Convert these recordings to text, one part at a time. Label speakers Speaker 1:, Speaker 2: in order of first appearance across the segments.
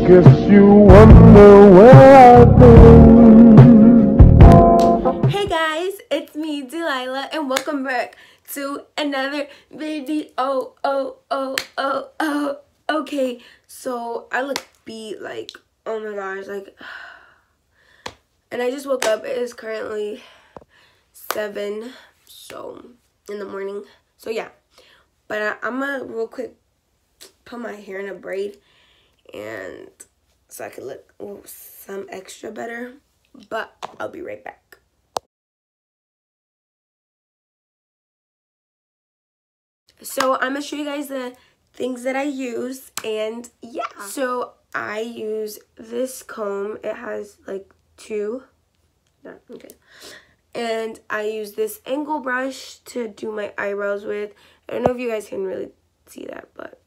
Speaker 1: guess you wonder where I've been.
Speaker 2: Hey guys, it's me, Delilah, and welcome back to another video. Okay, so I look beat, like, oh my gosh, like, and I just woke up. It is currently 7 in the morning. So yeah, but I'm gonna real quick put my hair in a braid, and so I can look some extra better. But I'll be right back. So I'm gonna show you guys the things that I use, and yeah. So I use this comb. It has like two. Okay. And I use this angle brush to do my eyebrows with. I don't know if you guys can really see that, but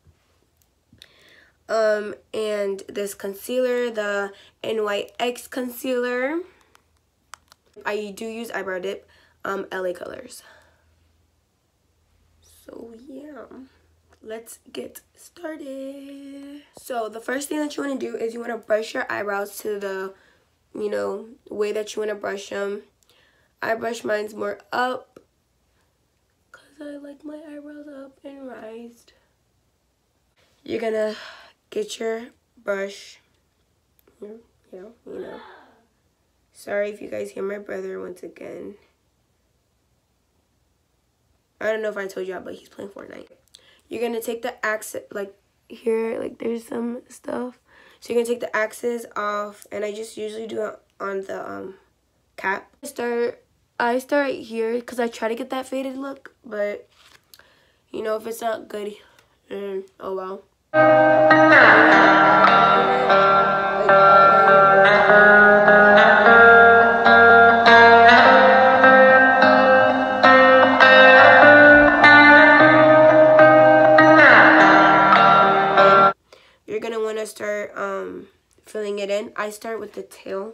Speaker 2: and this concealer, the NYX concealer. I do use eyebrow dip, LA Colors. So yeah, let's get started. So the first thing that you want to do is you want to brush your eyebrows to the, way that you want to brush them. I brush mine's more up because I like my eyebrows up and raised. You're gonna get your brush. Sorry if you guys hear my brother once again. I don't know if I told y'all, but he's playing Fortnite. You're gonna take the axis, like here, like there's some stuff. So you're gonna take the axis off, and I just usually do it on the cap. I start here because I try to get that faded look, but if it's not good, oh well. You're gonna want to start filling it in. I start with the tail.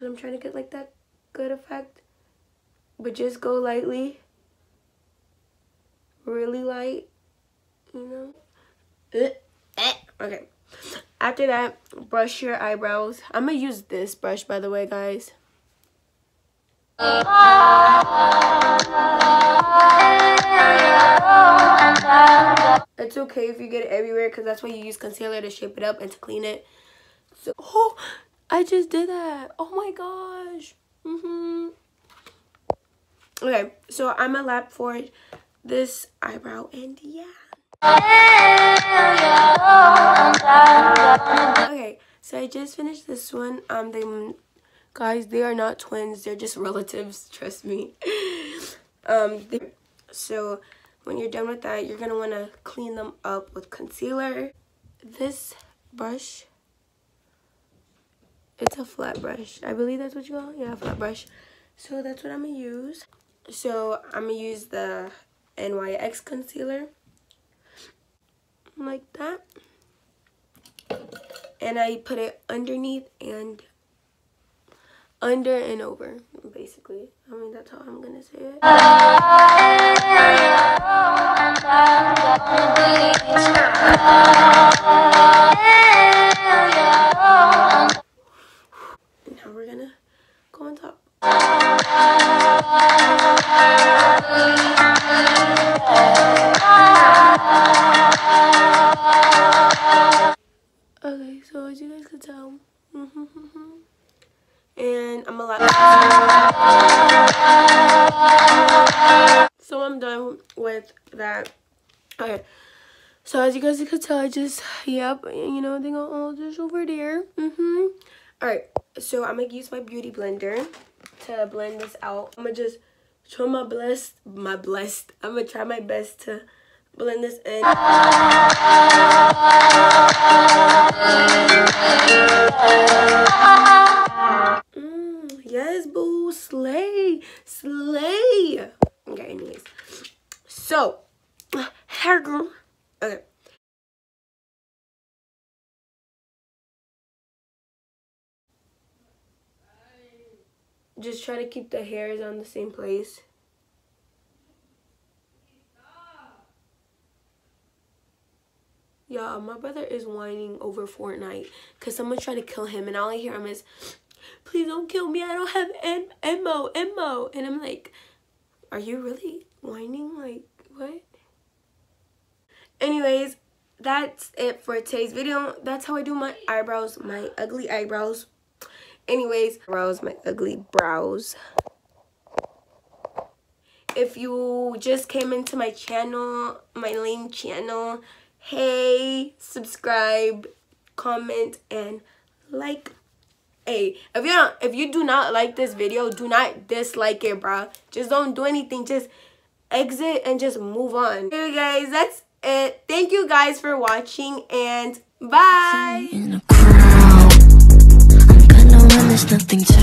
Speaker 2: I'm trying to get like that good effect, but just go lightly, really light, Okay. After that, brush your eyebrows. I'm gonna use this brush, by the way, guys. It's okay if you get it everywhere, because that's why you use concealer, to shape it up and to clean it. So, oh, I just did that. Oh my gosh. Okay, so I'm gonna lap for this eyebrow, and yeah. Okay, so I just finished this one. Guys, they are not twins. They're just relatives. Trust me. So when you're done with that, you're gonna want to clean them up with concealer. This brush, it's a flat brush. I believe that's what you call it. Yeah, flat brush. So that's what I'm gonna use. So I'm gonna use the NYX concealer, like that. And I put it underneath and under and over, basically. I mean, that's how I'm gonna say it. And now we're gonna go on top. Okay, so as you guys can tell, and I'm gonna so I'm done with that. Okay, so as you guys can tell, I just they got all this over there. All right, so I'm gonna use my beauty blender to blend this out. I'm gonna just try my best. I'm gonna try my best to blend this in. Yes, boo, slay. Okay, anyways, so hair girl. Okay. just try to keep the hairs on the same place. Yeah, my brother is whining over Fortnite because someone's trying to kill him, and all I hear him is, please don't kill me, I don't have ammo. And I'm like, are you really whining? Like, what? Anyways, that's it for today's video. That's how I do my eyebrows, my ugly eyebrows. Anyways, my ugly brows. If you just came into my channel, my lame channel, hey, subscribe, comment, and like. Hey, if you do not like this video, do not dislike it, bro. Just don't do anything. Just exit and just move on. Okay, guys, that's it. Thank you guys for watching, and bye. In a crowd, I'm gonna run, there's nothing to